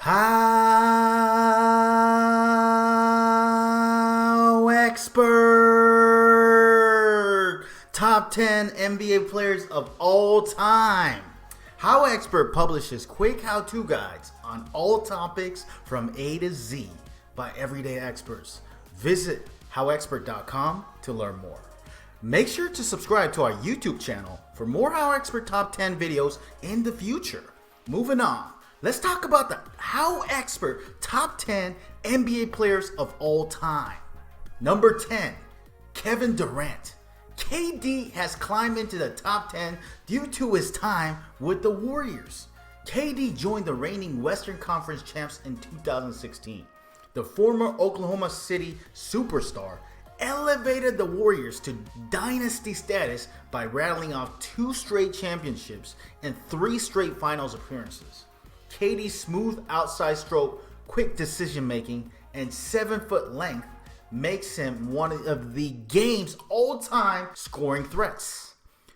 HowExpert! Top 10 NBA players of all time. HowExpert publishes quick how-to guides on all topics from A to Z by everyday experts. Visit HowExpert.com to learn more. Make sure to subscribe to our YouTube channel for more HowExpert Top 10 videos in the future. Moving on, let's talk about the HowExpert Top 10 NBA players of all time. Number 10, Kevin Durant. KD has climbed into the top 10 due to his time with the Warriors. KD joined the reigning Western Conference champs in 2016. The former Oklahoma City superstar elevated the Warriors to dynasty status by rattling off 2 straight championships and 3 straight finals appearances. KD's smooth outside stroke, quick decision making, and 7-foot length makes him one of the game's all-time scoring threats.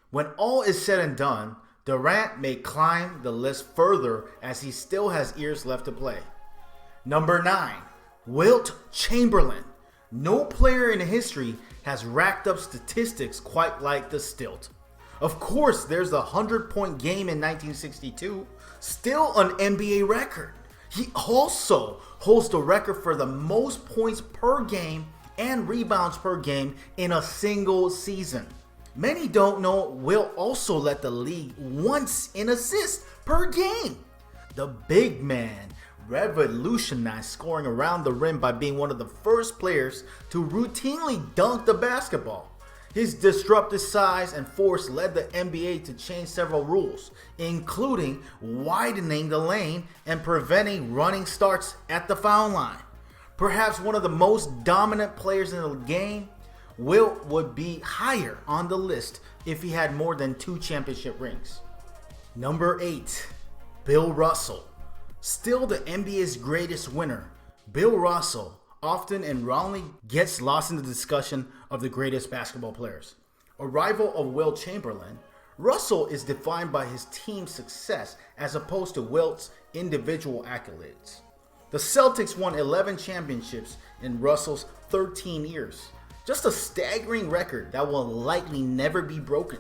When all is said and done, Durant may climb the list further as he still has years left to play. Number 9, Wilt Chamberlain. No player in history has racked up statistics quite like the Stilt. Of course, there's the 100-point game in 1962, still an NBA record. He also holds the record for the most points per game and rebounds per game in a single season. Many don't know Wilt also led the league once in assists per game. The big man revolutionized scoring around the rim by being one of the first players to routinely dunk the basketball. His disruptive size and force led the NBA to change several rules, including widening the lane and preventing running starts at the foul line. Perhaps one of the most dominant players in the game, Wilt would be higher on the list if he had more than 2 championship rings. Number 8, Bill Russell. Still the NBA's greatest winner, Bill Russell often and wrongly gets lost in the discussion of the greatest basketball players. A rival of Wilt Chamberlain, Russell is defined by his team's success as opposed to Wilt's individual accolades. The Celtics won 11 championships in Russell's 13 years, just a staggering record that will likely never be broken.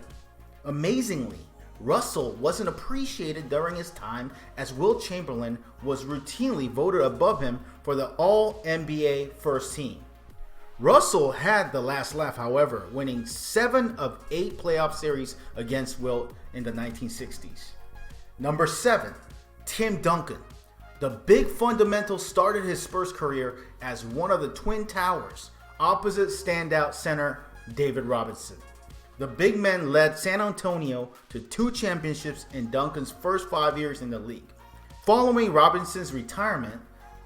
Amazingly, Russell wasn't appreciated during his time as Wilt Chamberlain was routinely voted above him for the All-NBA First Team. Russell had the last laugh, however, winning 7 of 8 playoff series against Wilt in the 1960s. Number 7, Tim Duncan. The big fundamental started his Spurs career as one of the Twin Towers, opposite standout center David Robinson. The big man led San Antonio to 2 championships in Duncan's first 5 years in the league. Following Robinson's retirement,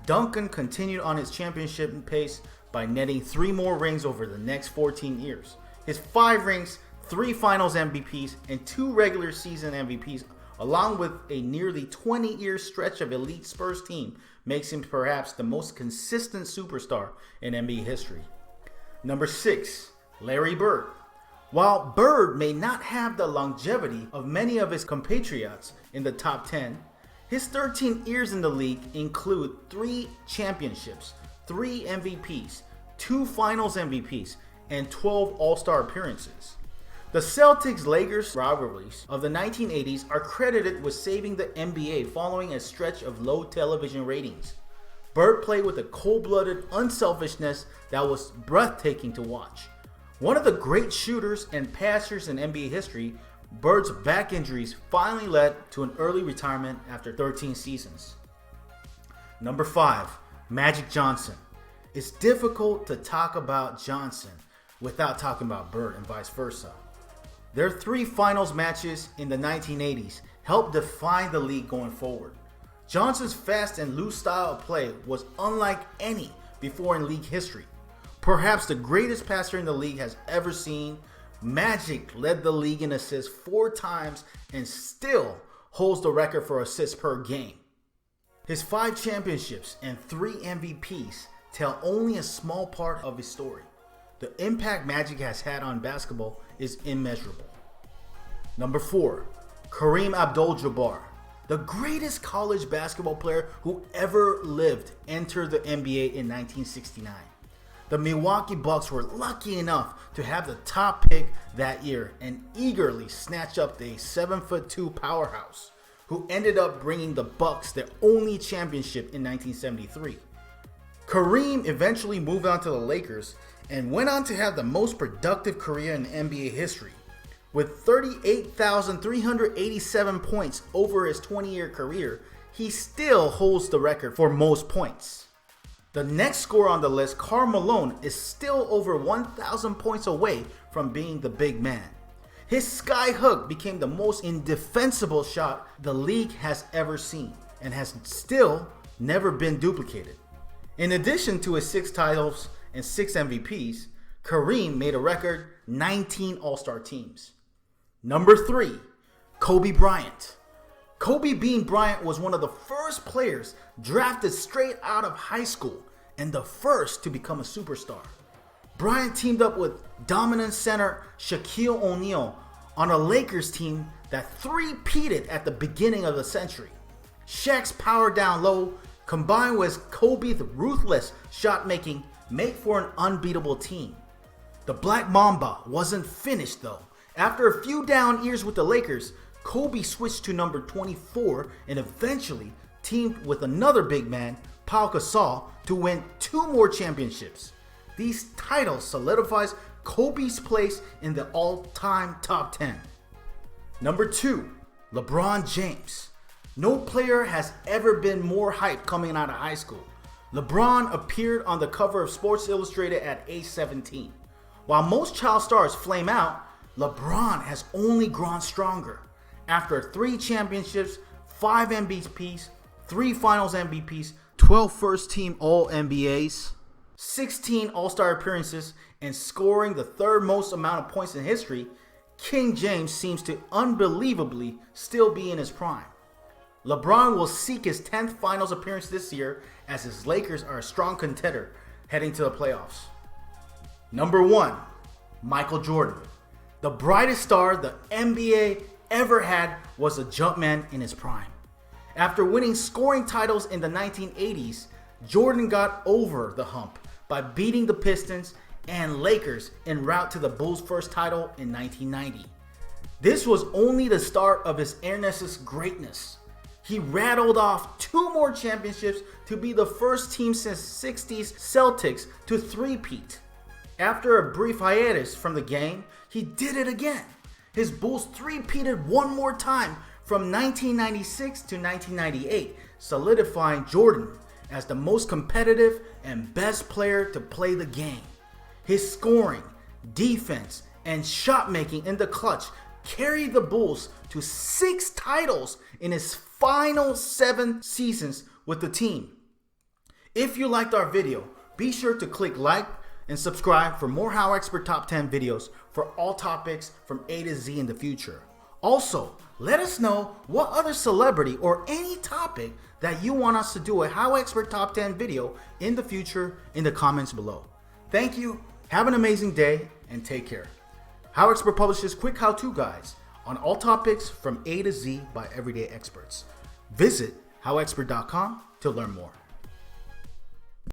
Duncan continued on his championship pace by netting 3 more rings over the next 14 years. His 5 rings, 3 finals MVPs, and 2 regular season MVPs, along with a nearly 20-year stretch of elite Spurs team, makes him perhaps the most consistent superstar in NBA history. Number 6, Larry Bird. While Bird may not have the longevity of many of his compatriots in the top 10, his 13 years in the league include 3 championships, 3 MVPs, 2 finals MVPs, and 12 All-Star appearances. The Celtics-Lakers rivalries of the 1980s are credited with saving the NBA following a stretch of low television ratings. Bird played with a cold-blooded unselfishness that was breathtaking to watch. One of the great shooters and passers in NBA history, Bird's back injuries finally led to an early retirement after 13 seasons. Number 5, Magic Johnson. It's difficult to talk about Johnson without talking about Bird and vice versa. Their 3 finals matches in the 1980s helped define the league going forward. Johnson's fast and loose style of play was unlike any before in league history. Perhaps the greatest passer in the league has ever seen, Magic led the league in assists 4 times and still holds the record for assists per game. His 5 championships and 3 MVPs tell only a small part of his story. The impact Magic has had on basketball is immeasurable. Number 4, Kareem AbdulJabbar. The greatest college basketball player who ever lived entered the NBA in 1969. The Milwaukee Bucks were lucky enough to have the top pick that year and eagerly snatched up the 7'2" powerhouse who ended up bringing the Bucks their only championship in 1973. Kareem eventually moved on to the Lakers and went on to have the most productive career in NBA history. With 38,387 points over his 20-year career, he still holds the record for most points. The next scorer on the list, Karl Malone, is still over 1,000 points away from being the big man. His sky hook became the most indefensible shot the league has ever seen and has still never been duplicated. In addition to his 6 titles and 6 MVPs, Kareem made a record 19 All-Star teams. Number 3, Kobe Bryant. Kobe Bean Bryant was one of the first players drafted straight out of high school and the first to become a superstar. Bryant teamed up with dominant center Shaquille O'Neal on a Lakers team that three-peated at the beginning of the century. Shaq's power down low combined with Kobe's ruthless shot making made for an unbeatable team. The Black Mamba wasn't finished though. After a few down years with the Lakers, Kobe switched to number 24 and eventually teamed with another big man, Pau Gasol, to win 2 more championships. These titles solidifies Kobe's place in the all-time top 10. Number 2, LeBron James. No player has ever been more hyped coming out of high school. LeBron appeared on the cover of Sports Illustrated at age 17. While most child stars flame out, LeBron has only grown stronger. After 3 championships, 5 MVPs, 3 Finals MVPs, 12 first-team All-NBAs, 16 All-Star appearances, and scoring the 3rd most amount of points in history, King James seems to unbelievably still be in his prime. LeBron will seek his 10th Finals appearance this year as his Lakers are a strong contender heading to the playoffs. Number 1, Michael Jordan. The brightest star the NBA ever had was a Jumpman in his prime. After winning scoring titles in the 1980s, Jordan got over the hump by beating the Pistons and Lakers en route to the Bulls' first title in 1990. This was only the start of his earnest greatness. He rattled off 2 more championships to be the first team since 60s Celtics to three-peat. After a brief hiatus from the game, he did it again. His Bulls three-peated 1 more time from 1996 to 1998, solidifying Jordan as the most competitive and best player to play the game. His scoring, defense, and shot making in the clutch carried the Bulls to 6 titles in his final 7 seasons with the team. If you liked our video, be sure to click like and subscribe for more HowExpert Top 10 videos for all topics from A to Z in the future. Also, let us know what other celebrity or any topic that you want us to do a HowExpert Top 10 video in the future in the comments below. Thank you, have an amazing day, and take care. HowExpert publishes quick how-to guides on all topics from A to Z by everyday experts. Visit howexpert.com to learn more.